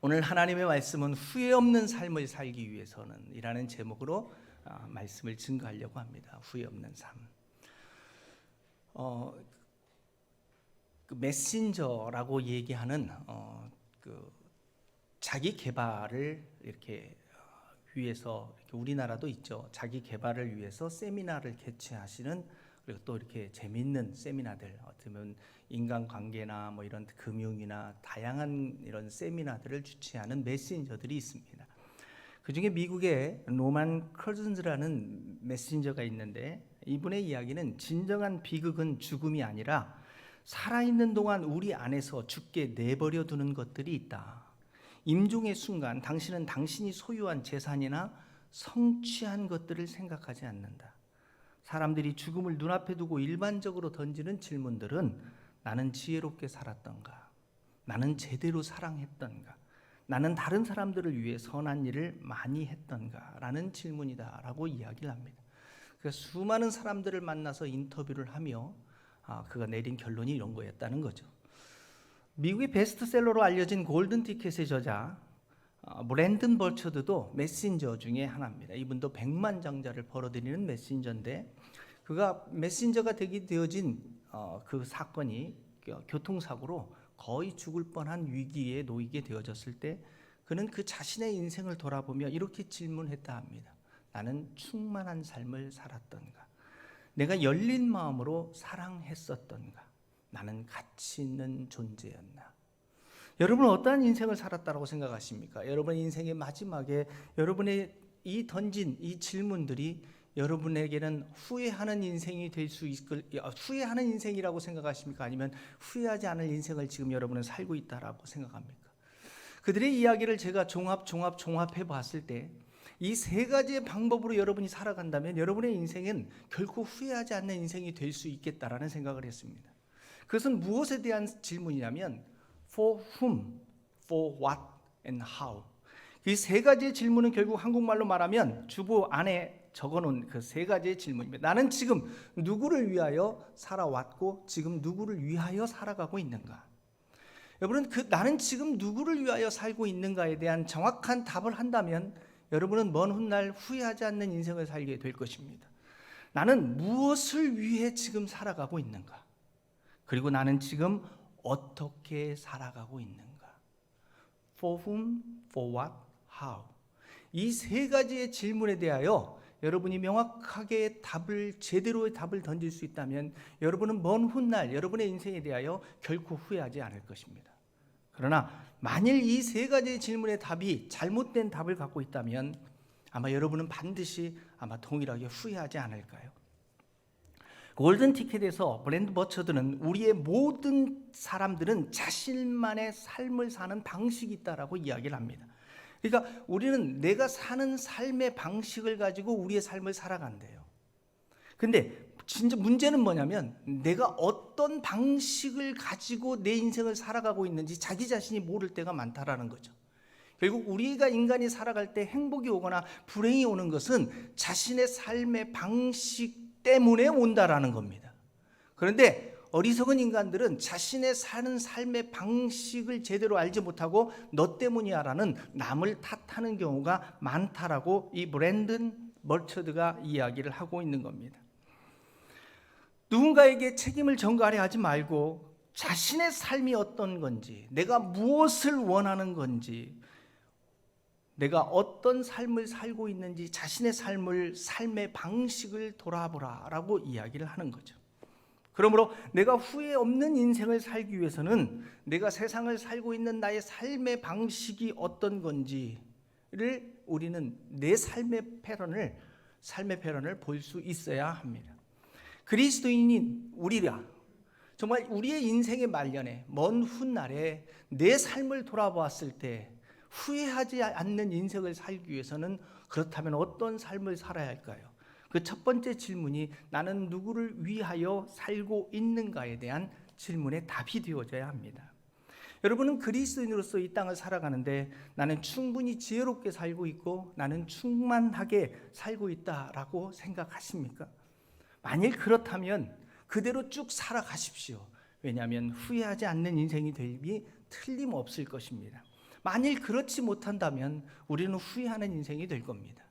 오늘 하나님의 말씀은 후회 없는 삶을 살기 위해서는 이라는 제목으로 말씀을 증거하려고 합니다. 후회 없는 삶. 그 메신저라고 얘기하는 자기 개발을 이렇게 위해서 이렇게 우리나라도 있죠. 자기 개발을 위해서 세미나를 개최하시는, 그리고 또 이렇게 재미있는 세미나들, 어떻게 보면 인간관계나 뭐 이런 금융이나 다양한 이런 세미나들을 주최하는 메신저들이 있습니다. 그중에 미국의 로만 커즌즈라는 메신저가 있는데, 이분의 이야기는 진정한 비극은 죽음이 아니라 살아있는 동안 우리 안에서 죽게 내버려 두는 것들이 있다. 임종의 순간 당신은 당신이 소유한 재산이나 성취한 것들을 생각하지 않는다. 사람들이 죽음을 눈앞에 두고 일반적으로 던지는 질문들은 나는 지혜롭게 살았던가? 나는 제대로 사랑했던가? 나는 다른 사람들을 위해 선한 일을 많이 했던가? 라는 질문이다 라고 이야기를 합니다. 그래서 수많은 사람들을 만나서 인터뷰를 하며 그가 내린 결론이 이런 거였다는 거죠. 미국의 베스트셀러로 알려진 골든 티켓의 저자 브랜든 버처드도 메신저 중에 하나입니다. 이분도 100만 장자를 벌어들이는 메신저인데, 그가 메신저가 되어진 그 사건이 교통사고로 거의 죽을 뻔한 위기에 놓이게 되어졌을 때, 그는 그 자신의 인생을 돌아보며 이렇게 질문했다 합니다. 나는 충만한 삶을 살았던가? 내가 열린 마음으로 사랑했었던가? 나는 가치 있는 존재였나? 여러분은 어떠한 인생을 살았다고 생각하십니까? 여러분의 인생의 마지막에 여러분의 던진 이 질문들이 여러분에게는 후회하는 인생이 될 수 후회하는 인생이라고 생각하십니까? 아니면 후회하지 않을 인생을 지금 여러분은 살고 있다라고 생각합니까? 그들의 이야기를 제가 종합해 봤을 때, 이 세 가지의 방법으로 여러분이 살아간다면 여러분의 인생은 결코 후회하지 않는 인생이 될 수 있겠다라는 생각을 했습니다. 그것은 무엇에 대한 질문이냐면 For whom, for what, and how. 이 세 가지의 질문은 결국 한국말로 말하면 주보 안에 적어놓은 그 세 가지의 질문입니다. 나는 지금 누구를 위하여 살아왔고 지금 누구를 위하여 살아가고 있는가? 여러분은 나는 지금 누구를 위하여 살고 있는가에 대한 정확한 답을 한다면 여러분은 먼 훗날 후회하지 않는 인생을 살게 될 것입니다. 나는 무엇을 위해 지금 살아가고 있는가? 그리고 나는 지금 어떻게 살아가고 있는가? For whom, for what, how. 이 세 가지의 질문에 대하여 여러분이 명확하게 제대로의 답을 던질 수 있다면 여러분은 먼 훗날 여러분의 인생에 대하여 결코 후회하지 않을 것입니다. 그러나 만일 이 세 가지의 질문의 답이 잘못된 답을 갖고 있다면 아마 여러분은 반드시 동일하게 후회하지 않을까요? 골든 티켓에서 브랜드 버처드는 우리의 모든 사람들은 자신만의 삶을 사는 방식이 있다라고 이야기를 합니다. 그러니까 우리는 내가 사는 삶의 방식을 가지고 우리의 삶을 살아간대요. 근데 진짜 문제는 뭐냐면 내가 어떤 방식을 가지고 내 인생을 살아가고 있는지 자기 자신이 모를 때가 많다라는 거죠. 결국 우리가 인간이 살아갈 때 행복이 오거나 불행이 오는 것은 자신의 삶의 방식 때문에 온다라는 겁니다. 그런데 어리석은 인간들은 자신의 사는 삶의 방식을 제대로 알지 못하고 너 때문이야라는 남을 탓하는 경우가 많다라고 이 브랜든 버처드가 이야기를 하고 있는 겁니다. 누군가에게 책임을 전가하려 하지 말고 자신의 삶이 어떤 건지, 내가 무엇을 원하는 건지, 내가 어떤 삶을 살고 있는지 자신의 삶의 방식을 돌아보라라고 이야기를 하는 거죠. 그러므로 내가 후회 없는 인생을 살기 위해서는 내가 세상을 살고 있는 나의 삶의 방식이 어떤 건지를 우리는 내 삶의 패런을 볼 수 있어야 합니다. 그리스도인인 우리가 정말 우리의 인생의 말년에 먼 훗날에 내 삶을 돌아보았을 때 후회하지 않는 인생을 살기 위해서는 그렇다면 어떤 삶을 살아야 할까요? 그 첫 번째 질문이 나는 누구를 위하여 살고 있는가에 대한 질문의 답이 되어져야 합니다. 여러분은 그리스도인으로서 이 땅을 살아가는데 나는 충분히 지혜롭게 살고 있고 나는 충만하게 살고 있다라고 생각하십니까? 만일 그렇다면 그대로 쭉 살아가십시오. 왜냐하면 후회하지 않는 인생이 되기 틀림없을 것입니다. 만일 그렇지 못한다면 우리는 후회하는 인생이 될 겁니다.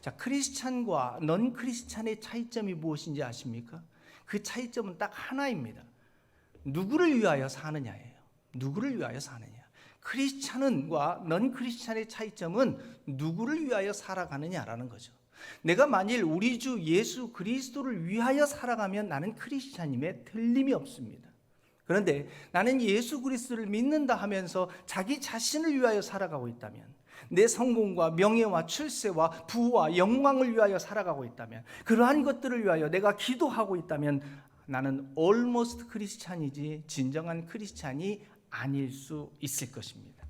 자, 크리스찬과 넌 크리스찬의 차이점이 무엇인지 아십니까? 그 차이점은 딱 하나입니다. 누구를 위하여 사느냐예요. 누구를 위하여 사느냐. 크리스찬과 넌 크리스찬의 차이점은 누구를 위하여 살아가느냐라는 거죠. 내가 만일 우리 주 예수 그리스도를 위하여 살아가면 나는 크리스찬임에 틀림이 없습니다. 그런데 나는 예수 그리스도를 믿는다 하면서 자기 자신을 위하여 살아가고 있다면, 내 성공과 명예와 출세와 부와 영광을 위하여 살아가고 있다면, 그러한 것들을 위하여 내가 기도하고 있다면 나는 almost 크리스찬이지 진정한 크리스찬이 아닐 수 있을 것입니다.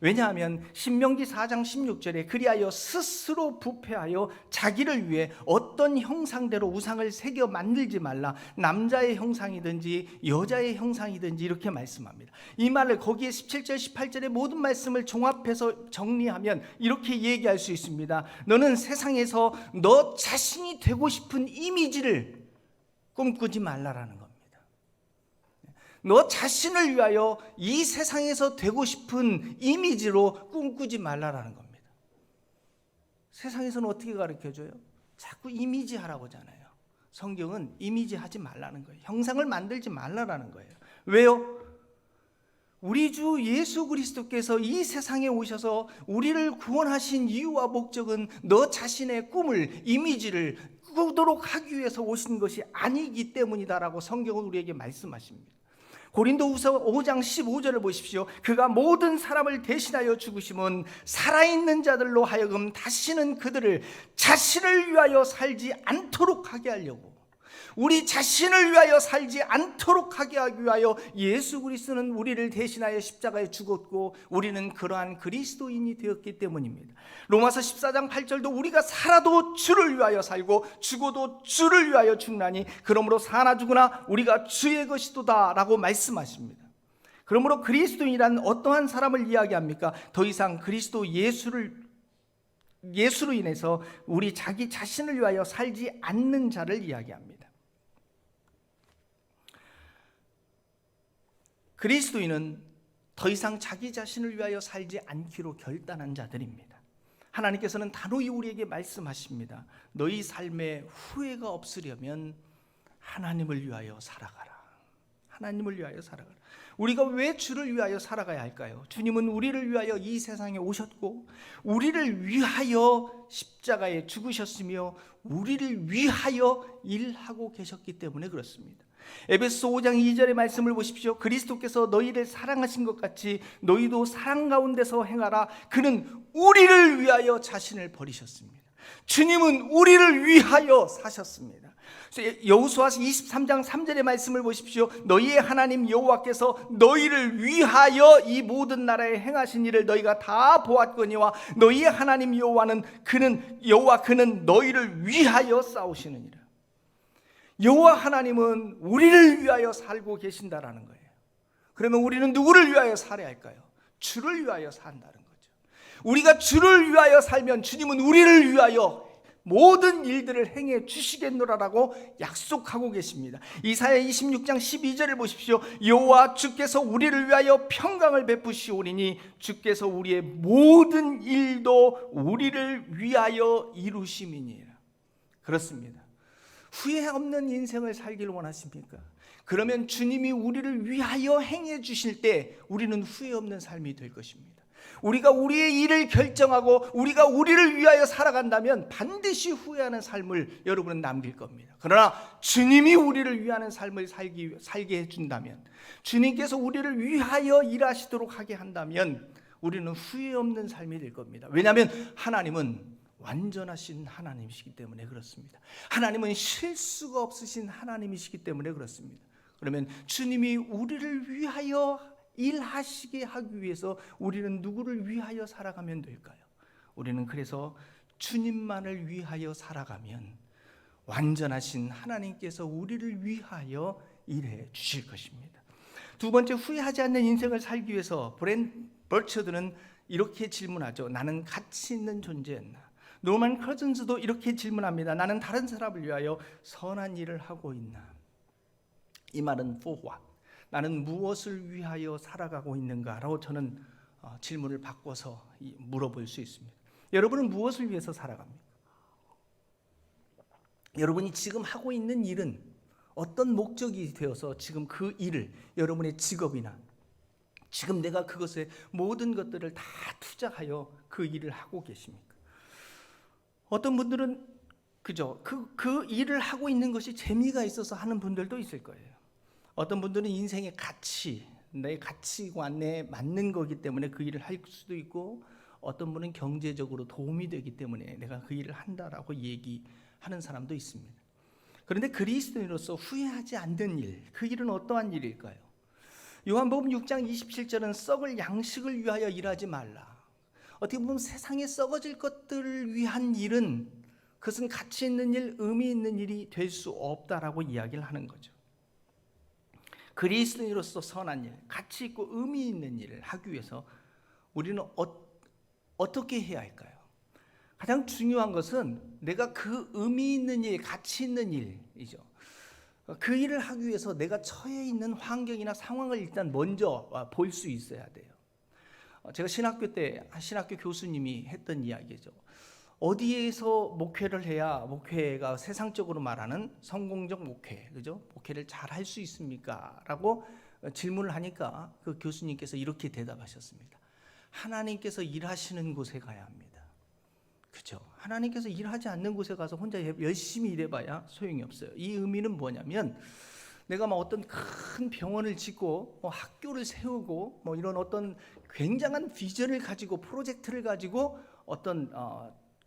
왜냐하면 신명기 4장 16절에 그리하여 스스로 부패하여 자기를 위해 어떤 형상대로 우상을 새겨 만들지 말라. 남자의 형상이든지 여자의 형상이든지 이렇게 말씀합니다. 이 말을 거기에 17절 18절의 모든 말씀을 종합해서 정리하면 이렇게 얘기할 수 있습니다. 너는 세상에서 너 자신이 되고 싶은 이미지를 꿈꾸지 말라라는 겁니다. 너 자신을 위하여 이 세상에서 되고 싶은 이미지로 꿈꾸지 말라라는 겁니다. 세상에서는 어떻게 가르쳐줘요? 자꾸 이미지 하라고 하잖아요. 성경은 이미지 하지 말라는 거예요. 형상을 만들지 말라라는 거예요. 왜요? 우리 주 예수 그리스도께서 이 세상에 오셔서 우리를 구원하신 이유와 목적은 너 자신의 꿈을, 이미지를 꾸도록 하기 위해서 오신 것이 아니기 때문이다라고 성경은 우리에게 말씀하십니다. 고린도후서 5장 15절을 보십시오. 그가 모든 사람을 대신하여 죽으심은 살아있는 자들로 하여금 다시는 그들을 자신을 위하여 살지 않도록 하게 하려고, 우리 자신을 위하여 살지 않도록 하게 하기 위하여 예수 그리스도는 우리를 대신하여 십자가에 죽었고 우리는 그러한 그리스도인이 되었기 때문입니다. 로마서 14장 8절도 우리가 살아도 주를 위하여 살고 죽어도 주를 위하여 죽나니 그러므로 사나 죽으나 우리가 주의 것이도다 라고 말씀하십니다. 그러므로 그리스도인이란 어떠한 사람을 이야기합니까? 더 이상 그리스도 예수로 인해서 우리 자기 자신을 위하여 살지 않는 자를 이야기합니다. 그리스도인은 더 이상 자기 자신을 위하여 살지 않기로 결단한 자들입니다. 하나님께서는 단호히 우리에게 말씀하십니다. 너희 삶에 후회가 없으려면 하나님을 위하여 살아가라. 하나님을 위하여 살아가라. 우리가 왜 주를 위하여 살아가야 할까요? 주님은 우리를 위하여 이 세상에 오셨고 우리를 위하여 십자가에 죽으셨으며 우리를 위하여 일하고 계셨기 때문에 그렇습니다. 에베소 5장 2절의 말씀을 보십시오. 그리스도께서 너희를 사랑하신 것 같이 너희도 사랑 가운데서 행하라. 그는 우리를 위하여 자신을 버리셨습니다. 주님은 우리를 위하여 사셨습니다. 여호수아서 23장 3절의 말씀을 보십시오. 너희의 하나님 여호와께서 너희를 위하여 이 모든 나라에 행하신 일을 너희가 다 보았거니와 너희의 하나님 여호와는 그는 너희를 위하여 싸우시느니라. 여호와 하나님은 우리를 위하여 살고 계신다라는 거예요. 그러면 우리는 누구를 위하여 살아야 할까요? 주를 위하여 산다는 거죠. 우리가 주를 위하여 살면 주님은 우리를 위하여 모든 일들을 행해 주시겠노라라고 약속하고 계십니다. 이사야 26장 12절을 보십시오. 여호와 주께서 우리를 위하여 평강을 베푸시오리니 주께서 우리의 모든 일도 우리를 위하여 이루심이니라. 그렇습니다. 후회 없는 인생을 살기를 원하십니까? 그러면 주님이 우리를 위하여 행해 주실 때 우리는 후회 없는 삶이 될 것입니다. 우리가 우리의 일을 결정하고 우리가 우리를 위하여 살아간다면 반드시 후회하는 삶을 여러분은 남길 겁니다. 그러나 주님이 우리를 위하는 삶을 살게 해준다면, 주님께서 우리를 위하여 일하시도록 하게 한다면 우리는 후회 없는 삶이 될 겁니다. 왜냐하면 하나님은 완전하신 하나님이시기 때문에 그렇습니다. 하나님은 실수가 없으신 하나님이시기 때문에 그렇습니다. 그러면 주님이 우리를 위하여 일하시게 하기 위해서 우리는 누구를 위하여 살아가면 될까요? 우리는 그래서 주님만을 위하여 살아가면 완전하신 하나님께서 우리를 위하여 일해 주실 것입니다. 두 번째, 후회하지 않는 인생을 살기 위해서 버처드는 이렇게 질문하죠. 나는 가치 있는 존재였나? 노만 커즌스도 이렇게 질문합니다. 나는 다른 사람을 위하여 선한 일을 하고 있나? 이 말은 for what? 나는 무엇을 위하여 살아가고 있는가라고 저는 질문을 바꿔서 물어볼 수 있습니다. 여러분은 무엇을 위해서 살아갑니까? 여러분이 지금 하고 있는 일은 어떤 목적이 되어서 지금 그 일을, 여러분의 직업이나 지금 내가 그것에 모든 것들을 다 투자하여 그 일을 하고 계십니까? 어떤 분들은 그저 그 일을 하고 있는 것이 재미가 있어서 하는 분들도 있을 거예요. 어떤 분들은 인생의 가치, 내 가치관에 맞는 거기 때문에 그 일을 할 수도 있고, 어떤 분은 경제적으로 도움이 되기 때문에 내가 그 일을 한다라고 얘기하는 사람도 있습니다. 그런데 그리스도인으로서 후회하지 않는 일, 그 일은 어떠한 일일까요? 요한복음 6장 27절은 썩을 양식을 위하여 일하지 말라. 어떻게 보면 세상에 썩어질 것들을 위한 일은, 그것은 가치 있는 일, 의미 있는 일이 될 수 없다라고 이야기를 하는 거죠. 그리스도인으로서 선한 일, 가치 있고 의미 있는 일을 하기 위해서 우리는 어떻게 해야 할까요? 가장 중요한 것은 내가 그 의미 있는 일, 가치 있는 일이죠. 그 일을 하기 위해서 내가 처해 있는 환경이나 상황을 일단 먼저 볼 수 있어야 돼요. 제가 신학교 때 신학교 교수님이 했던 이야기죠. 어디에서 목회를 해야 목회가 세상적으로 말하는 성공적 목회, 그죠? 목회를 잘 할 수 있습니까? 라고 질문을 하니까 그 교수님께서 이렇게 대답하셨습니다. 하나님께서 일하시는 곳에 가야 합니다. 그죠? 하나님께서 일하지 않는 곳에 가서 혼자 열심히 일해봐야 소용이 없어요. 이 의미는 뭐냐면, 내가 막 어떤 큰 병원을 짓고 학교를 세우고 이런 어떤 굉장한 비전을 가지고 프로젝트를 가지고 어떤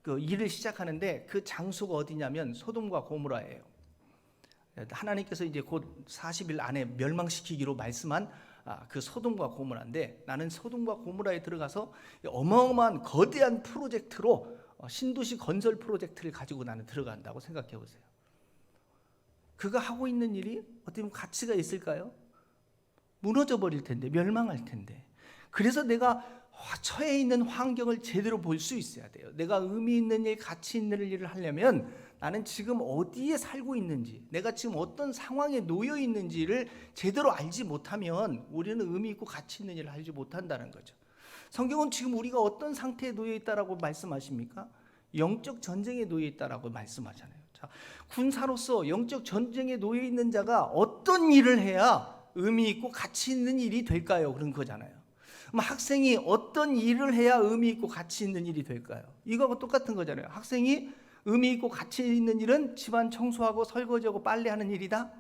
그 일을 시작하는데, 그 장소가 어디냐면 소돔과 고모라예요. 하나님께서 이제 곧 40일 안에 멸망시키기로 말씀한 그 소돔과 고모라인데, 나는 소돔과 고모라에 들어가서 어마어마한 거대한 프로젝트로 신도시 건설 프로젝트를 가지고 나는 들어간다고 생각해 보세요. 그가 하고 있는 일이 어떻게 보면 가치가 있을까요? 무너져 버릴 텐데, 멸망할 텐데. 그래서 내가 처해 있는 환경을 제대로 볼 수 있어야 돼요. 내가 의미 있는 일, 가치 있는 일을 하려면 나는 지금 어디에 살고 있는지, 내가 지금 어떤 상황에 놓여 있는지를 제대로 알지 못하면 우리는 의미 있고 가치 있는 일을 하지 못한다는 거죠. 성경은 지금 우리가 어떤 상태에 놓여 있다라고 말씀하십니까? 영적 전쟁에 놓여 있다라고 말씀하잖아요. 자, 군사로서 영적 전쟁에 놓여 있는 자가 어떤 일을 해야 의미 있고 가치 있는 일이 될까요? 그런 거잖아요. 그럼 학생이 어떤 일을 해야 의미 있고 가치 있는 일이 될까요? 이거하고 똑같은 거잖아요. 학생이 의미 있고 가치 있는 일은 집안 청소하고 설거지하고 빨래하는 일이다?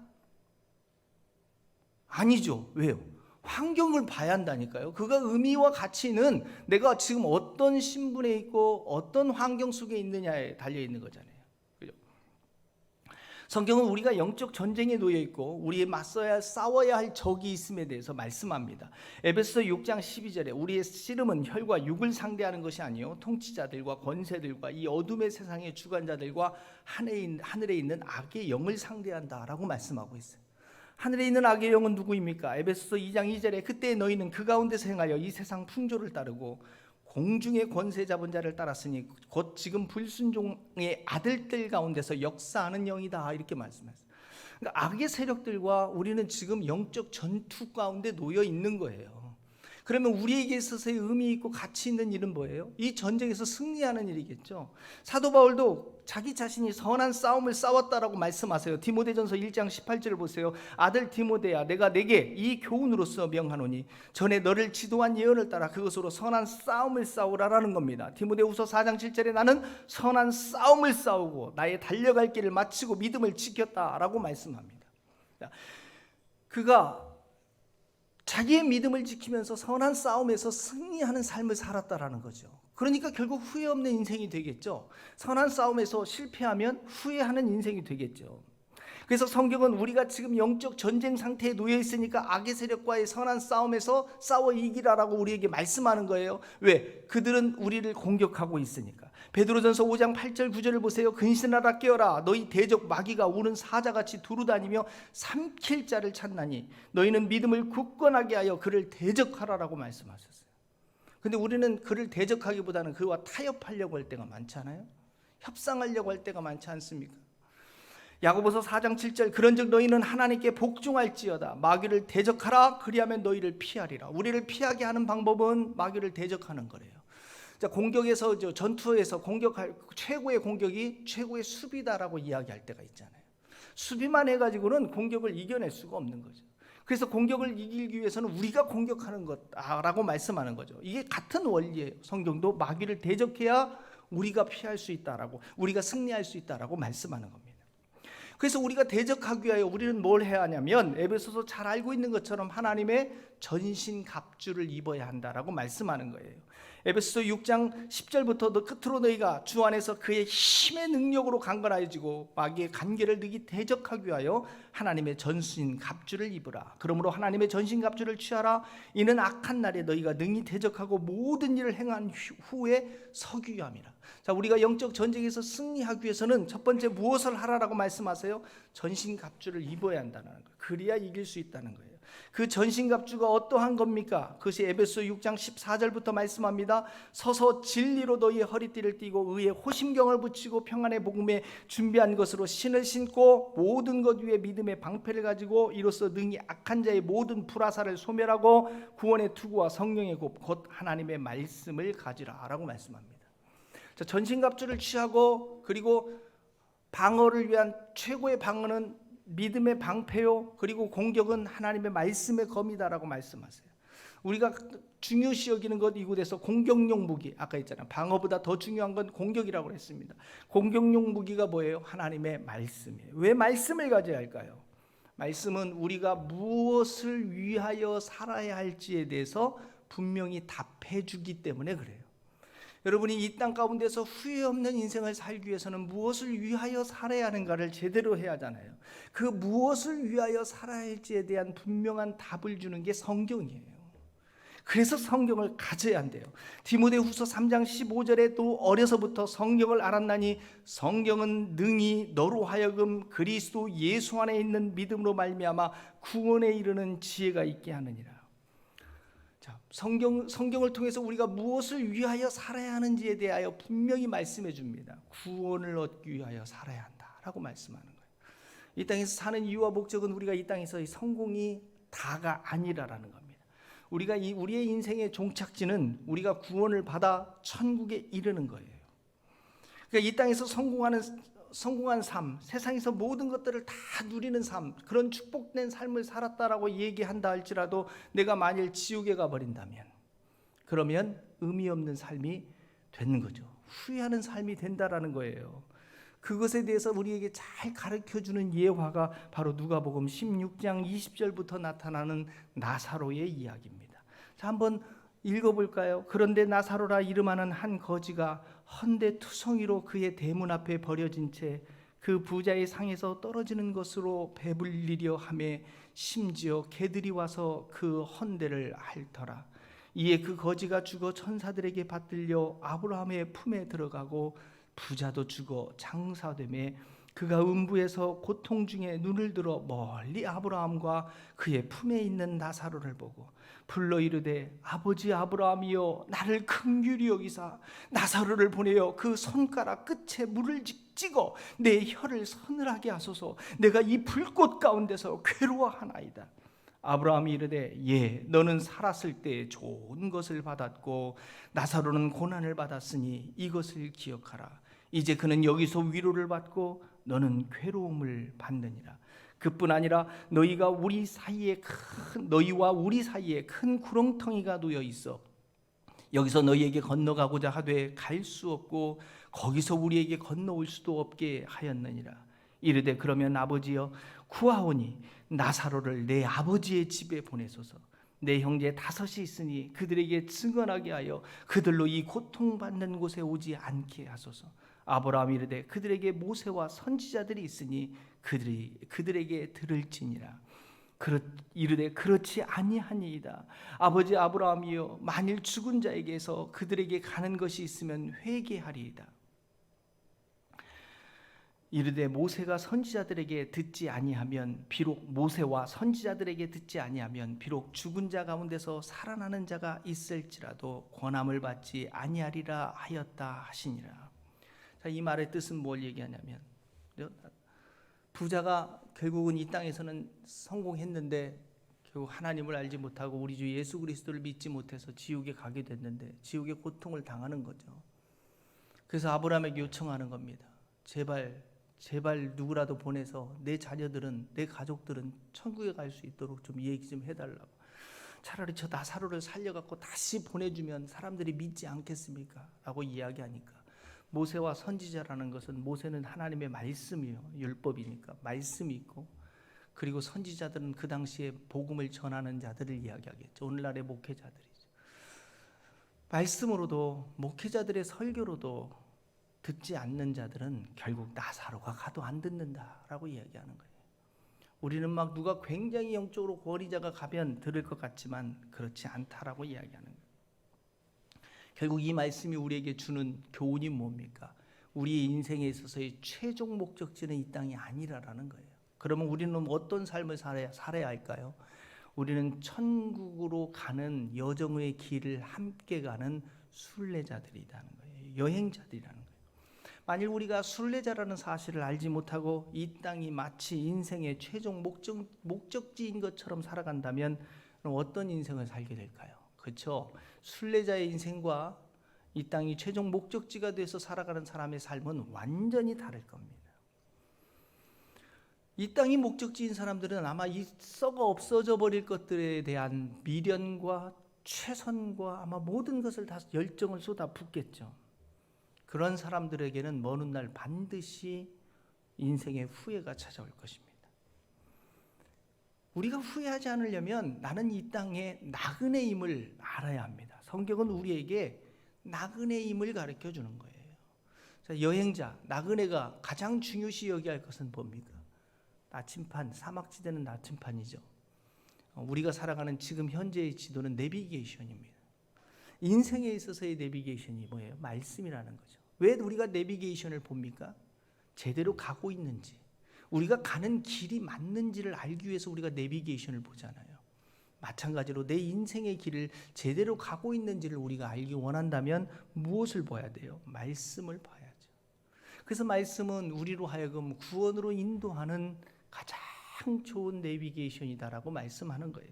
아니죠. 왜요? 환경을 봐야 한다니까요. 그가 의미와 가치는 내가 지금 어떤 신분에 있고 어떤 환경 속에 있느냐에 달려 있는 거잖아요. 그죠? 성경은 우리가 영적 전쟁에 놓여 있고 우리의 싸워야 할 적이 있음에 대해서 말씀합니다. 에베소 6장 12절에 우리의 씨름은 혈과 육을 상대하는 것이 아니요 통치자들과 권세들과 이 어둠의 세상의 주관자들과 하늘에 있는 악의 영을 상대한다라고 말씀하고 있어요. 하늘에 있는 악의 영은 누구입니까? 에베소서 2장 2절에 그때 너희는 그 가운데서 행하여 이 세상 풍조를 따르고 공중의 권세 잡은 자를 따랐으니 곧 지금 불순종의 아들들 가운데서 역사하는 영이다, 이렇게 말씀했어요. 그러니까 악의 세력들과 우리는 지금 영적 전투 가운데 놓여 있는 거예요. 그러면 우리에게 있어서의 의미 있고 가치 있는 일은 뭐예요? 이 전쟁에서 승리하는 일이겠죠. 사도 바울도 자기 자신이 선한 싸움을 싸웠다라고 말씀하세요. 디모데전서 1장 18절을 보세요. 아들 디모데야, 내가 내게 이 교훈으로서 명하노니 전에 너를 지도한 예언을 따라 그것으로 선한 싸움을 싸우라라는 겁니다. 디모데후서 4장 7절에 나는 선한 싸움을 싸우고 나의 달려갈 길을 마치고 믿음을 지켰다라고 말씀합니다. 그가 자기의 믿음을 지키면서 선한 싸움에서 승리하는 삶을 살았다라는 거죠. 그러니까 결국 후회 없는 인생이 되겠죠. 선한 싸움에서 실패하면 후회하는 인생이 되겠죠. 그래서 성경은 우리가 지금 영적 전쟁 상태에 놓여 있으니까 악의 세력과의 선한 싸움에서 싸워 이기라라고 우리에게 말씀하는 거예요. 왜? 그들은 우리를 공격하고 있으니까. 베드로전서 5장 8절 9절을 보세요. 근신하라 깨어라. 너희 대적 마귀가 우는 사자같이 두루다니며 삼킬 자를 찾나니 너희는 믿음을 굳건하게 하여 그를 대적하라라고 말씀하셨어요. 근데 우리는 그를 대적하기보다는 그와 타협하려고 할 때가 많잖아요. 협상하려고 할 때가 많지 않습니까? 야고보서 4장 7절 그런즉 너희는 하나님께 복종할지어다 마귀를 대적하라 그리하면 너희를 피하리라. 우리를 피하게 하는 방법은 마귀를 대적하는 거래요. 자, 공격에서 전투에서 공격할 최고의 공격이 최고의 수비다라고 이야기할 때가 있잖아요. 수비만 해가지고는 공격을 이겨낼 수가 없는 거죠. 그래서 공격을 이기기 위해서는 우리가 공격하는 것라고 말씀하는 거죠. 이게 같은 원리예요. 성경도 마귀를 대적해야 우리가 피할 수 있다라고, 우리가 승리할 수 있다라고 말씀하는 겁니다. 그래서 우리가 대적하기 위하여 우리는 뭘 해야 하냐면 에베소서 잘 알고 있는 것처럼 하나님의 전신갑주를 입어야 한다라고 말씀하는 거예요. 에베소서 6장 10절부터 끝으로 너희가 주 안에서 그의 힘의 능력으로 강건하여지고 마귀의 간계를 너희 대적하기 위하여 하나님의 전신갑주를 입으라. 그러므로 하나님의 전신갑주를 취하라. 이는 악한 날에 너희가 능히 대적하고 모든 일을 행한 후에 서기 위함이라. 자, 우리가 영적 전쟁에서 승리하기 위해서는 첫 번째 무엇을 하라라고 말씀하세요? 전신갑주를 입어야 한다는 거예요. 그래야 이길 수 있다는 거예요. 그 전신갑주가 어떠한 겁니까? 그것이 에베소 6장 14절부터 말씀합니다. 서서 진리로 너희의 허리띠를 띠고 의의 호심경을 붙이고 평안의 복음에 준비한 것으로 신을 신고 모든 것 위에 믿음의 방패를 가지고 이로써 능히 악한 자의 모든 불화살을 소멸하고 구원의 투구와 성령의 곧 하나님의 말씀을 가지라 라고 말씀합니다. 자, 전신갑주를 취하고 그리고 방어를 위한 최고의 방어는 믿음의 방패요. 그리고 공격은 하나님의 말씀의 검이다라고 말씀하세요. 우리가 중요시 여기는 것 이곳에서 공격용 무기, 아까 있잖아요. 방어보다 더 중요한 건 공격이라고 했습니다. 공격용 무기가 뭐예요? 하나님의 말씀이에요. 왜 말씀을 가져야 할까요? 말씀은 우리가 무엇을 위하여 살아야 할지에 대해서 분명히 답해 주기 때문에 그래요. 여러분이 이 땅 가운데서 후회 없는 인생을 살기 위해서는 무엇을 위하여 살아야 하는가를 제대로 해야 하잖아요. 그 무엇을 위하여 살아야 할지에 대한 분명한 답을 주는 게 성경이에요. 그래서 성경을 가져야 한대요. 디모데후서 3장 15절에 또 어려서부터 성경을 알았나니 성경은 능히 너로 하여금 그리스도 예수 안에 있는 믿음으로 말미암아 구원에 이르는 지혜가 있게 하느니라. 자, 성경을 통해서 우리가 무엇을 위하여 살아야 하는지에 대하여 분명히 말씀해 줍니다. 구원을 얻기 위하여 살아야 한다라고 말씀하는 거예요. 이 땅에서 사는 이유와 목적은 우리가 이 땅에서의 성공이 다가 아니라라는 겁니다. 우리의 인생의 종착지는 우리가 구원을 받아 천국에 이르는 거예요. 그러니까 이 땅에서 성공한 삶, 세상에서 모든 것들을 다 누리는 삶, 그런 축복된 삶을 살았다라고 얘기한다 할지라도 내가 만일 지옥에 가버린다면 그러면 의미 없는 삶이 되는 거죠. 후회하는 삶이 된다라는 거예요. 그것에 대해서 우리에게 잘 가르쳐주는 예화가 바로 누가복음 16장 20절부터 나타나는 나사로의 이야기입니다. 자, 한번 읽어볼까요? 그런데 나사로라 이름하는 한 거지가 헌데투성이로 그의 대문 앞에 버려진 채 그 부자의 상에서 떨어지는 것으로 배불리려 하며 심지어 개들이 와서 그 헌데를 핥더라. 이에 그 거지가 죽어 천사들에게 받들려 아브라함의 품에 들어가고 부자도 죽어 장사되매 그가 음부에서 고통 중에 눈을 들어 멀리 아브라함과 그의 품에 있는 나사로를 보고 불러 이르되 아버지 아브라함이여 나를 긍휼히 여기사 나사로를 보내어 그 손가락 끝에 물을 찍어 내 혀를 서늘하게 하소서. 내가 이 불꽃 가운데서 괴로워하나이다. 아브라함이 이르되 예 너는 살았을 때 좋은 것을 받았고 나사로는 고난을 받았으니 이것을 기억하라. 이제 그는 여기서 위로를 받고 너는 괴로움을 받느니라. 그뿐 아니라 너희와 우리 사이에 큰 구렁텅이가 놓여 있어 여기서 너희에게 건너가고자 하되 갈 수 없고 거기서 우리에게 건너올 수도 없게 하였느니라. 이르되 그러면 아버지여 구하오니 나사로를 내 아버지의 집에 보내소서. 내 형제 5이 있으니 그들에게 증언하게 하여 그들로 이 고통받는 곳에 오지 않게 하소서. 아브라함이 이르되 그들에게 모세와 선지자들이 있으니 그들에게 들을지니라. 이르되 그렇지 아니하니이다. 아버지 아브라함이여 만일 죽은 자에게서 그들에게 가는 것이 있으면 회개하리이다. 이르되 모세와 선지자들에게 듣지 아니하면 비록 죽은 자 가운데서 살아나는 자가 있을지라도 권함을 받지 아니하리라 하였다 하시니라. 자, 이 말의 뜻은 뭘 얘기하냐면 부자가 결국은 이 땅에서는 성공했는데 결국 하나님을 알지 못하고 우리 주 예수 그리스도를 믿지 못해서 지옥에 가게 됐는데 지옥의 고통을 당하는 거죠. 그래서 아브라함에게 요청하는 겁니다. 제발 누구라도 보내서 내 자녀들은, 내 가족들은 천국에 갈 수 있도록 좀 얘기 좀 해달라고. 차라리 저 나사로를 살려갖고 다시 보내주면 사람들이 믿지 않겠습니까? 라고 이야기하니까 모세와 선지자라는 것은, 모세는 하나님의 말씀이요, 율법이니까 말씀이 있고, 그리고 선지자들은 그 당시에 복음을 전하는 자들을 이야기하겠죠. 오늘날의 목회자들이죠. 말씀으로도, 목회자들의 설교로도 듣지 않는 자들은 결국 나사로가 가도 안 듣는다라고 이야기하는 거예요. 우리는 막 누가 굉장히 영적으로 권위자가 가면 들을 것 같지만 그렇지 않다라고 이야기하는 거예요. 결국 이 말씀이 우리에게 주는 교훈이 뭡니까? 우리의 인생에 있어서의 최종 목적지는 이 땅이 아니라라는 거예요. 그러면 우리는 어떤 삶을 살아야 할까요? 우리는 천국으로 가는 여정의 길을 함께 가는 순례자들이라는 거예요. 여행자들이라는 거예요. 만일 우리가 순례자라는 사실을 알지 못하고 이 땅이 마치 인생의 최종 목적지인 것처럼 살아간다면 그럼 어떤 인생을 살게 될까요? 그렇죠? 순례자의 인생과 이 땅이 최종 목적지가 돼서 살아가는 사람의 삶은 완전히 다를 겁니다. 이 땅이 목적지인 사람들은 아마 이 썩어 없어져 버릴 것들에 대한 미련과 최선과 아마 모든 것을 다 열정을 쏟아붓겠죠. 그런 사람들에게는 먼 훗날 반드시 인생의 후회가 찾아올 것입니다. 우리가 후회하지 않으려면 나는 이 땅의 나그네임을 알아야 합니다. 성경은 우리에게 나그네임을 가르쳐 주는 거예요. 자, 여행자, 나그네가 가장 중요시 여겨야 할 것은 뭡니까? 나침판, 사막지대는 나침판이죠. 우리가 살아가는 지금 현재의 지도는 내비게이션입니다. 인생에 있어서의 내비게이션이 뭐예요? 말씀이라는 거죠. 왜 우리가 내비게이션을 봅니까? 제대로 가고 있는지, 우리가 가는 길이 맞는지를 알기 위해서 우리가 내비게이션을 보잖아요. 마찬가지로 내 인생의 길을 제대로 가고 있는지를 우리가 알기 원한다면 무엇을 봐야 돼요? 말씀을 봐야죠. 그래서 말씀은 우리로 하여금 구원으로 인도하는 가장 좋은 내비게이션이다라고 말씀하는 거예요.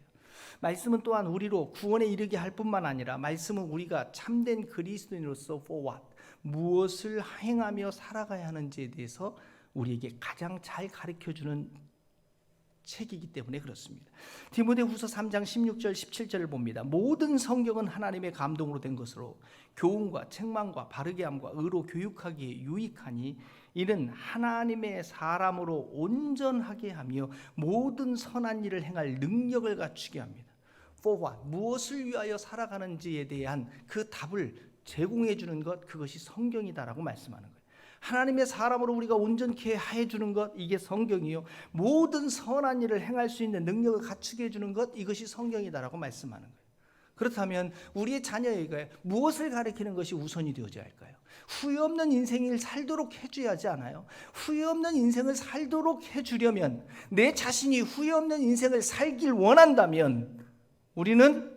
말씀은 또한 우리로 구원에 이르게 할 뿐만 아니라 말씀은 우리가 참된 그리스도인으로서 for what, 무엇을 행하며 살아가야 하는지에 대해서 우리에게 가장 잘 가르쳐주는 책이기 때문에 그렇습니다. 디모데후서 3장 16절 17절을 봅니다. 모든 성경은 하나님의 감동으로 된 것으로 교훈과 책망과 바르게 함과 의로 교육하기에 유익하니 이는 하나님의 사람으로 온전하게 하며 모든 선한 일을 행할 능력을 갖추게 합니다. For what? 무엇을 위하여 살아가는지에 대한 그 답을 제공해 주는 것, 그것이 성경이다라고 말씀하는 거예요. 하나님의 사람으로 우리가 온전케 해주는 것, 이게 성경이요. 모든 선한 일을 행할 수 있는 능력을 갖추게 해주는 것, 이것이 성경이다라고 말씀하는 거예요. 그렇다면 우리의 자녀에게 무엇을 가르치는 것이 우선이 되어져야 할까요? 후회 없는 인생을 살도록 해줘야 하지 않아요? 후회 없는 인생을 살도록 해주려면, 내 자신이 후회 없는 인생을 살길 원한다면 우리는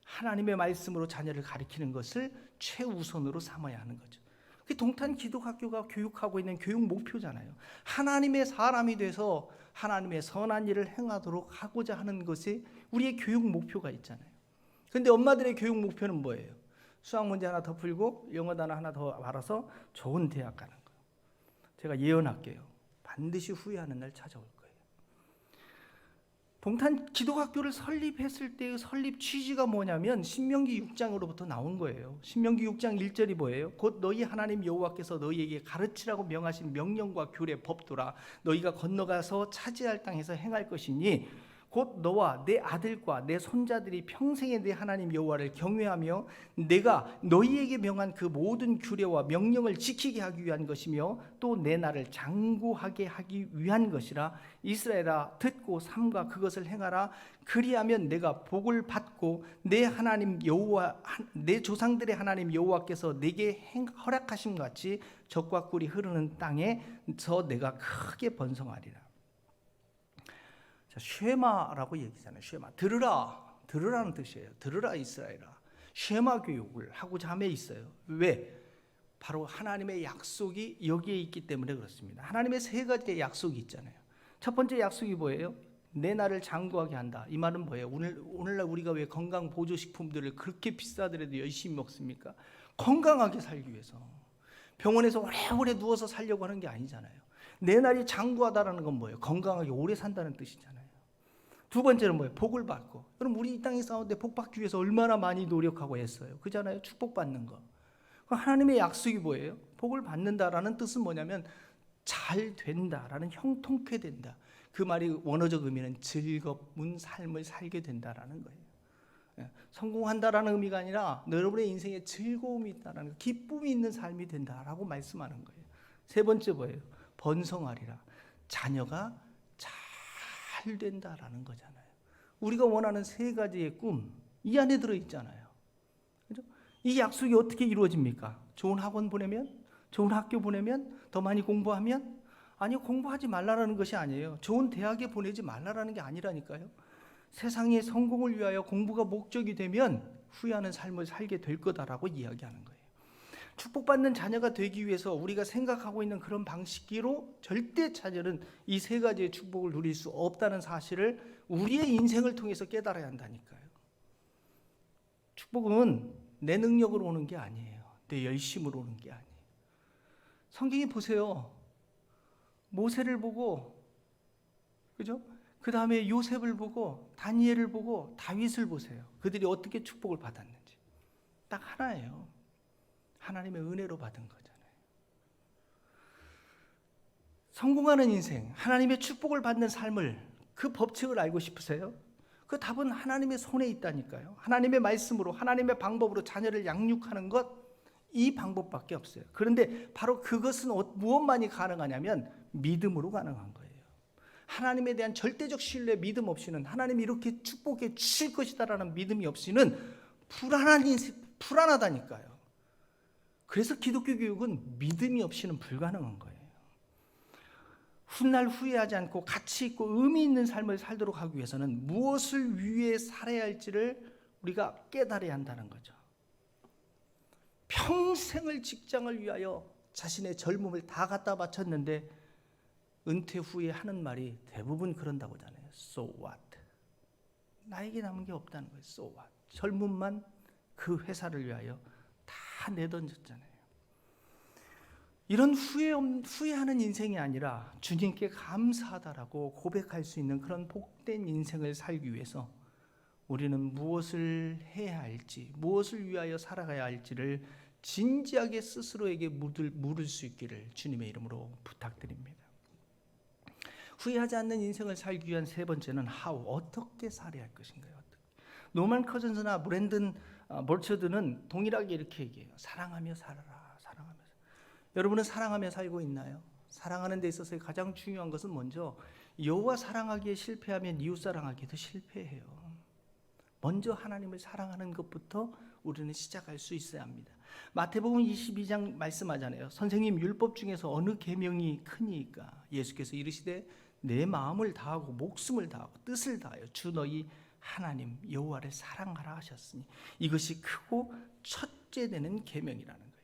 하나님의 말씀으로 자녀를 가르치는 것을 최우선으로 삼아야 하는 거죠. 그 동탄 기독학교가 교육하고 있는 교육 목표잖아요. 하나님의 사람이 돼서 하나님의 선한 일을 행하도록 하고자 하는 것이 우리의 교육 목표가 있잖아요. 그런데 엄마들의 교육 목표는 뭐예요? 수학 문제 하나 더 풀고 영어 단어 하나 더 알아서 좋은 대학 가는 거예요. 제가 예언할게요. 반드시 후회하는 날 찾아올 거예요. 동탄 기독학교를 설립했을 때의 설립 취지가 뭐냐면 신명기 6장으로부터 나온 거예요. 신명기 6장 1절이 뭐예요? 곧 너희 하나님 여호와께서 너희에게 가르치라고 명하신 명령과 규례 법도라 너희가 건너가서 차지할 땅에서 행할 것이니 곧 너와 내 아들과 내 손자들이 평생에 내 하나님 여호와를 경외하며 내가 너희에게 명한 그 모든 규례와 명령을 지키게 하기 위한 것이며 또 내 나를 장구하게 하기 위한 것이라. 이스라엘아 듣고 삼가 그것을 행하라. 그리하면 내가 복을 받고 내 하나님 여호와 내 조상들의 하나님 여호와께서 내게 허락하심 같이 젖과 꿀이 흐르는 땅에서 내가 크게 번성하리라. 쉐마라고 얘기잖아요. 쉐마, 들으라는 뜻이에요. 들으라 이스라엘아. 쉐마 교육을 하고자 함에 있어요. 왜? 바로 하나님의 약속이 여기에 있기 때문에 그렇습니다. 하나님의 세 가지의 약속이 있잖아요. 첫 번째 약속이 뭐예요? 내 나를 장구하게 한다. 이 말은 뭐예요? 오늘날 우리가 왜 건강 보조식품들을 그렇게 비싸더라도 열심히 먹습니까? 건강하게 살기 위해서. 병원에서 오래오래 누워서 살려고 하는 게 아니잖아요. 내 날이 장구하다라는 건 뭐예요? 건강하게 오래 산다는 뜻이잖아요. 두 번째는 뭐예요? 복을 받고. 그럼 우리 이 땅에 사는데 복 받기 위해서 얼마나 많이 노력하고 했어요. 그잖아요. 축복받는 거. 하나님의 약속이 뭐예요? 복을 받는다라는 뜻은 뭐냐면 잘 된다라는, 형통케 된다. 그 말이 원어적 의미는 즐거운 삶을 살게 된다라는 거예요. 성공한다라는 의미가 아니라 여러분의 인생에 즐거움이 있다라는 거, 기쁨이 있는 삶이 된다라고 말씀하는 거예요. 세 번째 뭐예요? 번성하리라. 자녀가 잘 된다라는 거잖아요. 우리가 원하는 세 가지의 꿈, 이 안에 들어있잖아요. 그죠? 이 약속이 어떻게 이루어집니까? 좋은 학원 보내면? 좋은 학교 보내면? 더 많이 공부하면? 아니요, 공부하지 말라라는 것이 아니에요. 좋은 대학에 보내지 말라라는 게 아니라니까요. 세상의 성공을 위하여 공부가 목적이 되면 후회하는 삶을 살게 될 거다라고 이야기하는 거예요. 축복받는 자녀가 되기 위해서 우리가 생각하고 있는 그런 방식으로 절대 자녀는 이 세 가지의 축복을 누릴 수 없다는 사실을 우리의 인생을 통해서 깨달아야 한다니까요. 축복은 내 능력으로 오는 게 아니에요. 내 열심으로 오는 게 아니에요. 성경에 보세요. 모세를 보고, 그죠? 그 다음에 요셉을 보고, 다니엘을 보고, 다윗을 보세요. 그들이 어떻게 축복을 받았는지. 딱 하나예요. 하나님의 은혜로 받은 거잖아요. 성공하는 인생, 하나님의 축복을 받는 삶을, 그 법칙을 알고 싶으세요? 그 답은 하나님의 손에 있다니까요. 하나님의 말씀으로, 하나님의 방법으로 자녀를 양육하는 것, 이 방법밖에 없어요. 그런데 바로 그것은 무엇만이 가능하냐면 믿음으로 가능한 거예요. 하나님에 대한 절대적 신뢰, 믿음 없이는, 하나님이 이렇게 축복해 주실 것이다라는 믿음이 없이는 불안한 인생, 불안하다니까요. 그래서 기독교 교육은 믿음이 없이는 불가능한 거예요. 훗날 후회하지 않고 가치 있고 의미 있는 삶을 살도록 하기 위해서는 무엇을 위해 살아야 할지를 우리가 깨달아야 한다는 거죠. 평생을 직장을 위하여 자신의 젊음을 다 갖다 바쳤는데 은퇴 후에 하는 말이 대부분 그런다고 하잖아요. So what? 나에게 남은 게 없다는 거예요. So what? 젊음만 그 회사를 위하여 다 내던졌잖아요. 이런 후회하는 인생이 아니라 주님께 감사하다라고 고백할 수 있는 그런 복된 인생을 살기 위해서 우리는 무엇을 해야 할지, 무엇을 위하여 살아가야 할지를 진지하게 스스로에게 물을 수 있기를 주님의 이름으로 부탁드립니다. 후회하지 않는 인생을 살기 위한 세 번째는 how, 어떻게 살아야 할 것인가요? 노만 커즌스나 브랜든 볼처드는 동일하게 이렇게 얘기해요. 사랑하며 살아라, 사랑하며. 여러분은 사랑하며 살고 있나요? 사랑하는 데 있어서 가장 중요한 것은 먼저 여호와 사랑하기에 실패하면 이웃 사랑하기도 실패해요. 먼저 하나님을 사랑하는 것부터 우리는 시작할 수 있어야 합니다. 마태복음 22장 말씀하잖아요. 선생님, 율법 중에서 어느 계명이 크니까? 예수께서 이르시되 내 마음을 다하고 목숨을 다하고 뜻을 다하여 주 너희 하나님 여호와를 사랑하라 하셨으니 이것이 크고 첫째 되는 계명이라는 거예요.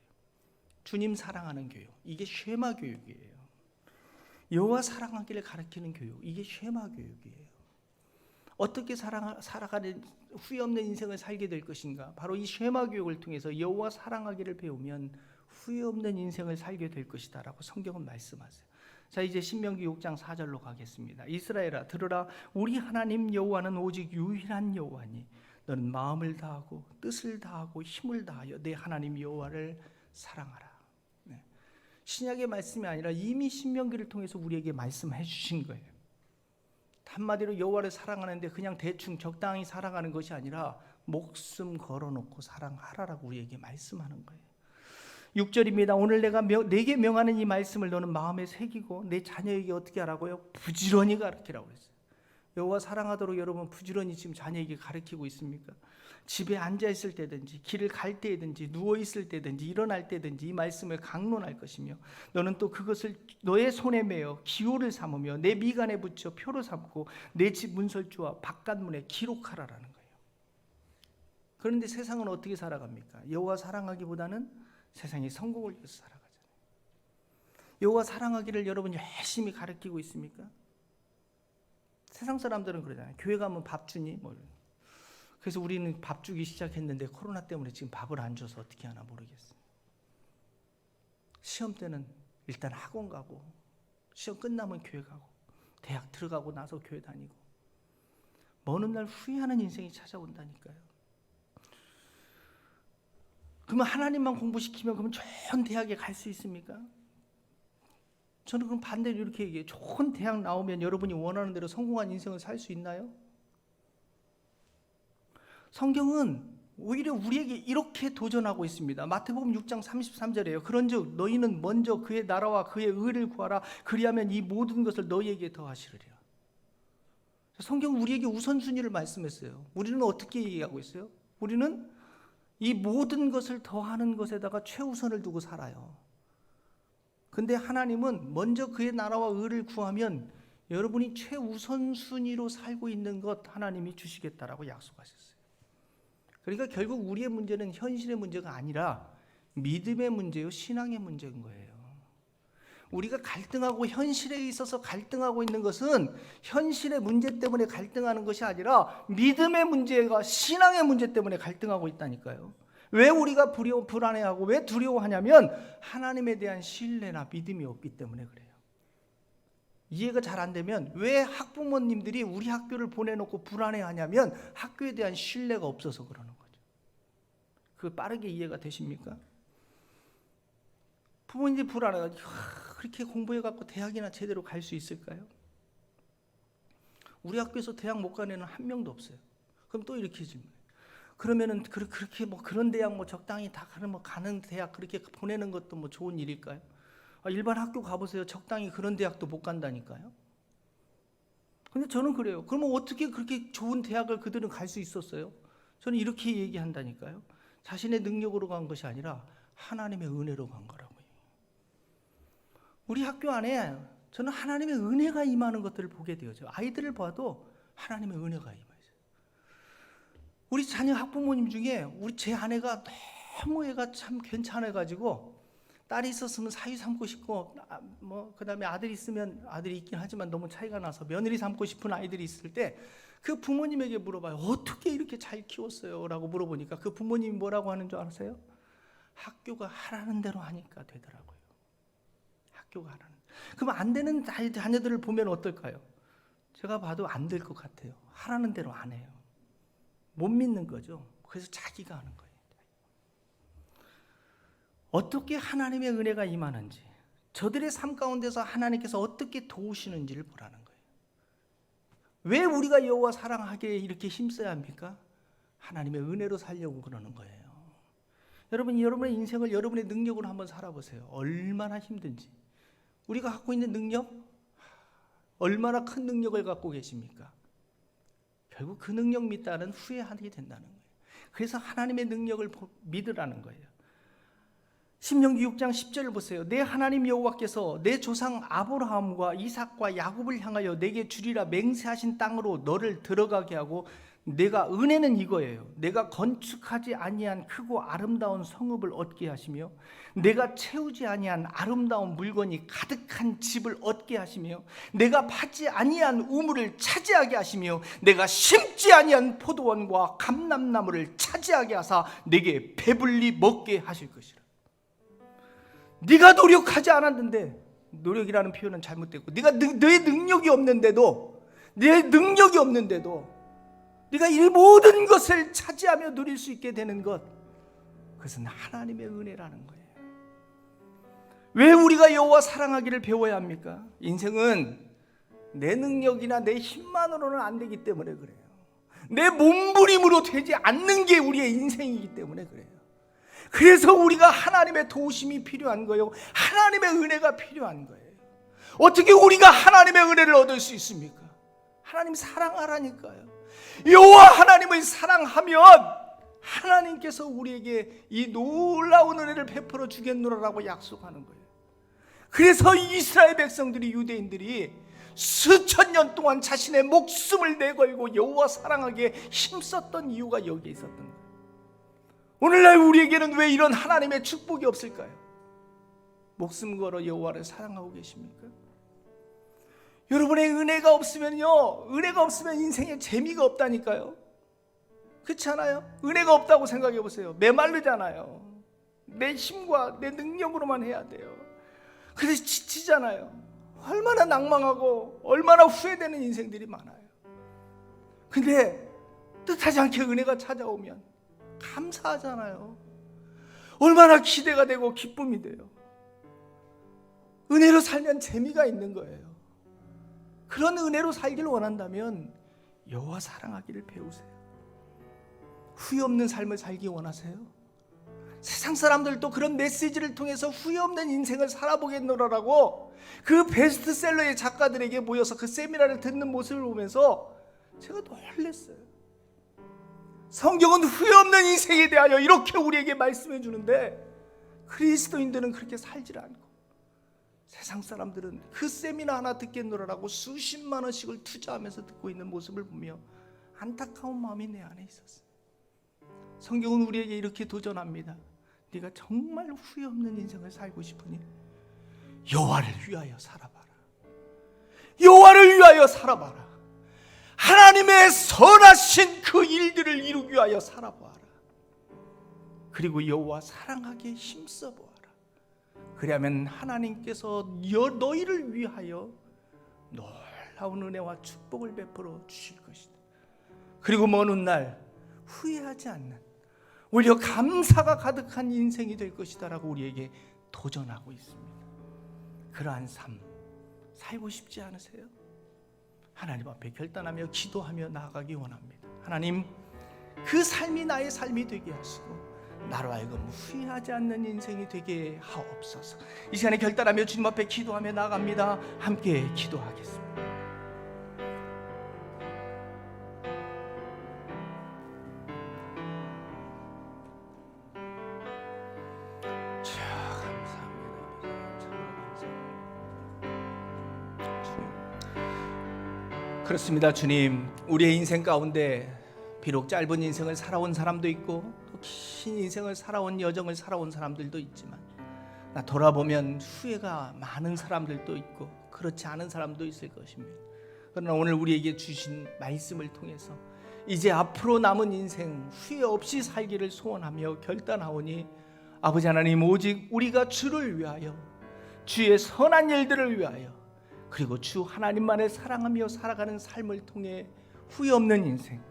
주님 사랑하는 교육, 이게 쉐마 교육이에요. 여호와 사랑하기를 가르치는 교육, 이게 쉐마 교육이에요. 어떻게 살아가는 후회 없는 인생을 살게 될 것인가? 바로 이 쉐마 교육을 통해서 여호와 사랑하기를 배우면 후회 없는 인생을 살게 될 것이다라고 성경은 말씀하세요. 자, 이제 신명기 6장 4절로 가겠습니다. 이스라엘아 들으라, 우리 하나님 여호와는 오직 유일한 여호와니 너는 마음을 다하고 뜻을 다하고 힘을 다하여 내 하나님 여호와를 사랑하라. 네. 신약의 말씀이 아니라 이미 신명기를 통해서 우리에게 말씀해 주신 거예요. 한마디로 여호와를 사랑하는데 그냥 대충 적당히 사랑하는 것이 아니라 목숨 걸어놓고 사랑하라라고 우리에게 말씀하는 거예요. 6절입니다. 오늘 내가 내게 명하는 이 말씀을 너는 마음에 새기고 내 자녀에게 어떻게 하라고요? 부지런히 가르치라고 그랬어요. 여호와 사랑하도록 여러분 부지런히 지금 자녀에게 가르치고 있습니까? 집에 앉아 있을 때든지 길을 갈 때든지 누워 있을 때든지 일어날 때든지 이 말씀을 강론할 것이며 너는 또 그것을 너의 손에 메어 기호를 삼으며 내 미간에 붙여 표로 삼고 내 집 문설주와 바깥문에 기록하라라는 거예요. 그런데 세상은 어떻게 살아갑니까? 여호와 사랑하기보다는 세상에 성공을 위해서 살아가잖아요. 여호와 사랑하기를 여러분 열심히 가르치고 있습니까? 세상 사람들은 그러잖아요. 교회 가면 밥 주니? 뭐. 그래서 우리는 밥 주기 시작했는데 코로나 때문에 지금 밥을 안 줘서 어떻게 하나 모르겠어요. 시험 때는 일단 학원 가고, 시험 끝나면 교회 가고, 대학 들어가고 나서 교회 다니고, 먼 훗날 후회하는 인생이 찾아온다니까요. 그러면 하나님만 공부시키면 그러면 좋은 대학에 갈 수 있습니까? 저는 그럼 반대로 이렇게 얘기해요. 좋은 대학 나오면 여러분이 원하는 대로 성공한 인생을 살 수 있나요? 성경은 오히려 우리에게 이렇게 도전하고 있습니다. 마태복음 6장 33절이에요. 그런즉 너희는 먼저 그의 나라와 그의 의를 구하라. 그리하면 이 모든 것을 너희에게 더하시리라. 성경은 우리에게 우선순위를 말씀했어요. 우리는 어떻게 얘기하고 있어요? 우리는 이 모든 것을 더하는 것에다가 최우선을 두고 살아요. 근데 하나님은 먼저 그의 나라와 의를 구하면 여러분이 최우선순위로 살고 있는 것 하나님이 주시겠다라고 약속하셨어요. 그러니까 결국 우리의 문제는 현실의 문제가 아니라 믿음의 문제요, 신앙의 문제인 거예요. 우리가 갈등하고 현실에 있어서 갈등하고 있는 것은 현실의 문제 때문에 갈등하는 것이 아니라 믿음의 문제가 신앙의 문제 때문에 갈등하고 있다니까요. 왜 우리가 불안해하고 왜 두려워하냐면 하나님에 대한 신뢰나 믿음이 없기 때문에 그래요. 이해가 잘 안 되면 왜 학부모님들이 우리 학교를 보내놓고 불안해하냐면 학교에 대한 신뢰가 없어서 그러는 거죠. 그거 빠르게 이해가 되십니까? 부모님들이 불안해가지고 그렇게 공부해갖고 대학이나 제대로 갈 수 있을까요? 우리 학교에서 대학 못 가는 애는 한 명도 없어요. 그럼 또 이렇게 질문해요. 그러면은 그렇게 뭐 그런 대학 뭐 적당히 다 가는 대학 그렇게 보내는 것도 뭐 좋은 일일까요? 일반 학교 가보세요. 적당히 그런 대학도 못 간다니까요. 근데 저는 그래요. 그러면 어떻게 그렇게 좋은 대학을 그들은 갈 수 있었어요? 저는 이렇게 얘기한다니까요. 자신의 능력으로 간 것이 아니라 하나님의 은혜로 간 거라고요. 우리 학교 안에 저는 하나님의 은혜가 임하는 것들을 보게 되어져요. 아이들을 봐도 하나님의 은혜가 임해요. 우리 자녀 학부모님 중에 제 아내가 너무 애가 참 괜찮아가지고 딸이 있었으면 사위 삼고 싶고 그다음에 아들이 있으면 아들이 있긴 하지만 너무 차이가 나서 며느리 삼고 싶은 아이들이 있을 때 그 부모님에게 물어봐요. 어떻게 이렇게 잘 키웠어요? 라고 물어보니까 그 부모님이 뭐라고 하는 줄 아세요? 학교가 하라는 대로 하니까 되더라고요. 학교가 하라는. 그럼 안 되는 자녀들을 보면 어떨까요? 제가 봐도 안 될 것 같아요. 하라는 대로 안 해요. 못 믿는 거죠. 그래서 자기가 하는 거예요. 어떻게 하나님의 은혜가 임하는지, 저들의 삶 가운데서 하나님께서 어떻게 도우시는지를 보라는 거예요. 왜 우리가 여호와 사랑하기에 이렇게 힘써야 합니까? 하나님의 은혜로 살려고 그러는 거예요. 여러분의 인생을 여러분의 능력으로 한번 살아보세요. 얼마나 힘든지. 우리가 갖고 있는 능력, 얼마나 큰 능력을 갖고 계십니까? 결국 그 능력 믿다는 후회하게 된다는 거예요. 그래서 하나님의 능력을 믿으라는 거예요. 신명기 6장 10절을 보세요. 내 하나님 여호와께서 내 조상 아브라함과 이삭과 야곱을 향하여 내게 주리라 맹세하신 땅으로 너를 들어가게 하고, 내가 은혜는 이거예요. 내가 건축하지 아니한 크고 아름다운 성읍을 얻게 하시며, 내가 채우지 아니한 아름다운 물건이 가득한 집을 얻게 하시며, 내가 파지 아니한 우물을 차지하게 하시며, 내가 심지 아니한 포도원과 감람나무를 차지하게 하사 내게 배불리 먹게 하실 것이라. 네가 노력하지 않았는데, 노력이라는 표현은 잘못됐고, 너의 능력이 없는데도, 네가 이 모든 것을 차지하며 누릴 수 있게 되는 것, 그것은 하나님의 은혜라는 거예요. 왜 우리가 여호와 사랑하기를 배워야 합니까? 인생은 내 능력이나 내 힘만으로는 안 되기 때문에 그래요. 내 몸부림으로 되지 않는 게 우리의 인생이기 때문에 그래요. 그래서 우리가 하나님의 도우심이 필요한 거예요. 하나님의 은혜가 필요한 거예요. 어떻게 우리가 하나님의 은혜를 얻을 수 있습니까? 하나님 사랑하라니까요. 여호와 하나님을 사랑하면 하나님께서 우리에게 이 놀라운 은혜를 베풀어 주겠노라라고 약속하는 거예요. 그래서 이스라엘 백성들이, 유대인들이 수천 년 동안 자신의 목숨을 내걸고 여호와 사랑하기에 힘썼던 이유가 여기에 있었던 거예요. 오늘날 우리에게는 왜 이런 하나님의 축복이 없을까요? 목숨 걸어 여호와를 사랑하고 계십니까? 여러분의 은혜가 없으면요, 은혜가 없으면 인생에 재미가 없다니까요. 그렇지 않아요? 은혜가 없다고 생각해 보세요. 메마르잖아요. 내 힘과 내 능력으로만 해야 돼요. 그래서 지치잖아요. 얼마나 낭망하고 얼마나 후회되는 인생들이 많아요. 근데 뜻하지 않게 은혜가 찾아오면 감사하잖아요. 얼마나 기대가 되고 기쁨이 돼요. 은혜로 살면 재미가 있는 거예요. 그런 은혜로 살기를 원한다면 여호와 사랑하기를 배우세요. 후회 없는 삶을 살기 원하세요? 세상 사람들도 그런 메시지를 통해서 후회 없는 인생을 살아보겠노라라고 그 베스트셀러의 작가들에게 모여서 그 세미나를 듣는 모습을 보면서 제가 놀랐어요. 성경은 후회 없는 인생에 대하여 이렇게 우리에게 말씀해 주는데 그리스도인들은 그렇게 살질 않고 세상 사람들은 그 세미나 하나 듣겠노라라고 수십만 원씩을 투자하면서 듣고 있는 모습을 보며 안타까운 마음이 내 안에 있었어요. 성경은 우리에게 이렇게 도전합니다. 네가 정말 후회 없는 인생을 살고 싶으니 여호와를 위하여 살아봐라. 여호와를 위하여 살아봐라. 하나님의 선하신 그 일들을 이루기 위하여 살아보아라. 그리고 여호와 사랑하기에 힘써보아라. 그리하면 하나님께서 너희를 위하여 놀라운 은혜와 축복을 베풀어 주실 것이다. 그리고 먼 훗날 후회하지 않는 오히려 감사가 가득한 인생이 될 것이다 라고 우리에게 도전하고 있습니다. 그러한 삶 살고 싶지 않으세요? 하나님 앞에 결단하며 기도하며 나아가기 원합니다. 하나님, 그 삶이 나의 삶이 되게 하시고 나로 하여금 후회하지 않는 인생이 되게 하옵소서. 이 시간에 결단하며 주님 앞에 기도하며 나아갑니다. 함께 기도하겠습니다. 그렇습니다. 주님, 우리의 인생 가운데 비록 짧은 인생을 살아온 사람도 있고 또 긴 인생을 살아온 여정을 살아온 사람들도 있지만 나 돌아보면 후회가 많은 사람들도 있고 그렇지 않은 사람도 있을 것입니다. 그러나 오늘 우리에게 주신 말씀을 통해서 이제 앞으로 남은 인생 후회 없이 살기를 소원하며 결단하오니 아버지 하나님, 오직 우리가 주를 위하여 주의 선한 일들을 위하여 그리고 주 하나님만을 사랑하며 살아가는 삶을 통해 후회 없는 인생,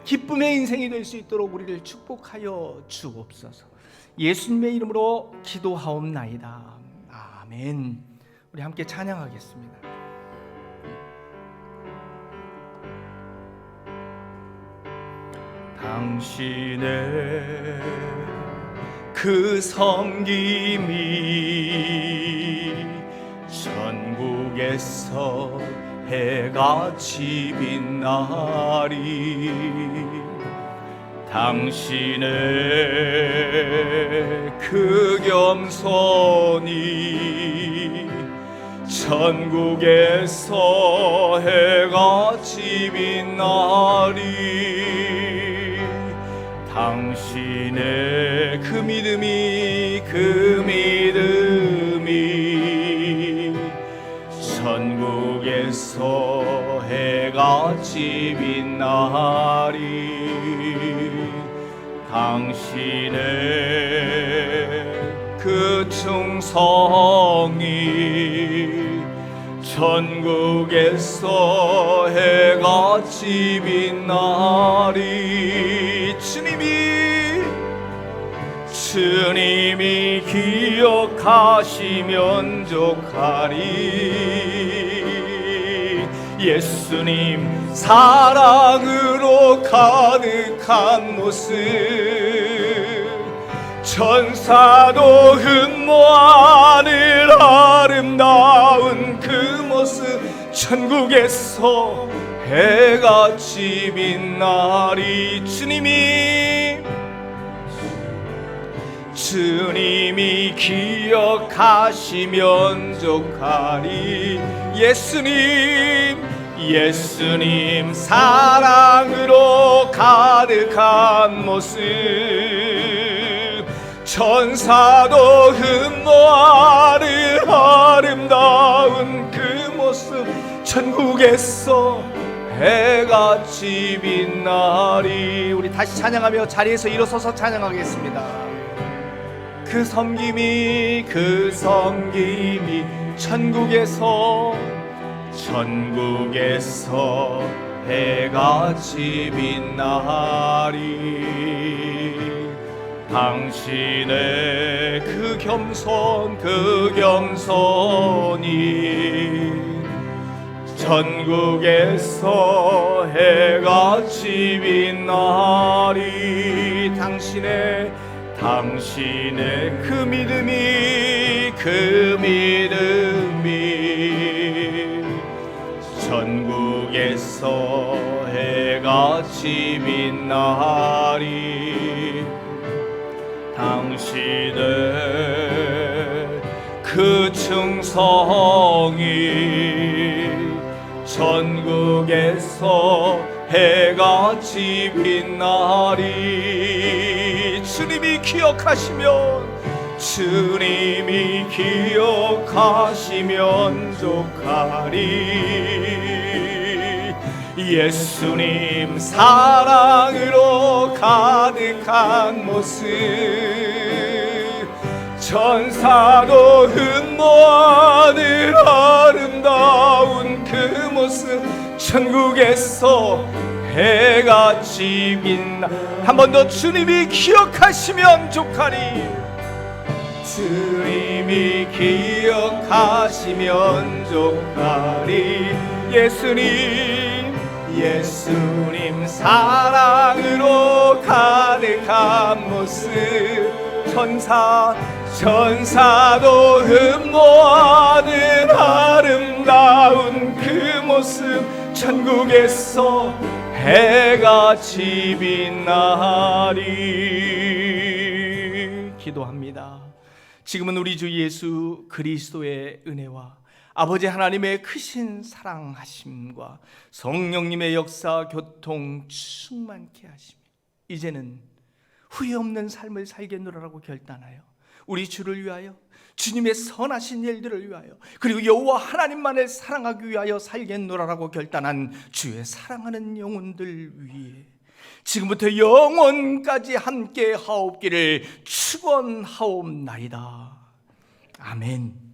기쁨의 인생이 될 수 있도록 우리를 축복하여 주옵소서. 예수님의 이름으로 기도하옵나이다. 아멘. 우리 함께 찬양하겠습니다. 당신의 그 섬김이 천국에서 해같이 빛나리. 당신의 그 겸손이 천국에서 해같이 빛나리. 당신의 그 믿음이 천국에서 해같이 빛나리. 당신의 그 충성이 천국에서 해같이 빛나리. 주님이 기억하시면 족하리. 예수님 사랑으로 가득한 모습, 천사도 흠모하는 아름다운 그 모습, 천국에서 해같이 빛나리. 주님이 기억하시면 족하리. 예수님 사랑으로 가득한 모습, 천사도 흠모하는 아름다운 그 모습, 천국에서 해같이 빛나리. 우리 다시 찬양하며 자리에서 일어서서 찬양하겠습니다. 그 섬김이 천국에서 해같이 빛나리. 당신의 그 겸손이 천국에서 해같이 빛나리. 당신의 그 믿음이 천국에서 해같이 빛나리. 당신의 그 충성이 천국에서 해같이 빛나리. 주님이 기억하시면 족하리. 예수님 사랑으로 가득한 모습, 천사도 흠모하는 아름다운 그 모습, 천국에서 해같이 빛나. 한 번 더 주님이 기억하시면 족하리. 주님이 기억하시면 족하리. 예수님 사랑으로 가득한 모습, 천사도 흠모하는 아름다운 그 모습, 천국에서 해같이 빛나리. 기도합니다. 지금은 우리 주 예수 그리스도의 은혜와 아버지 하나님의 크신 사랑하심과 성령님의 역사 교통 충만케 하시며 이제는 후회 없는 삶을 살겠노라고 결단하여 우리 주를 위하여, 주님의 선하신 일들을 위하여, 그리고 여호와 하나님만을 사랑하기 위하여 살겠노라고 결단한 주의 사랑하는 영혼들 위해 지금부터 영원까지 함께 하옵기를 축원하옵나이다. 아멘.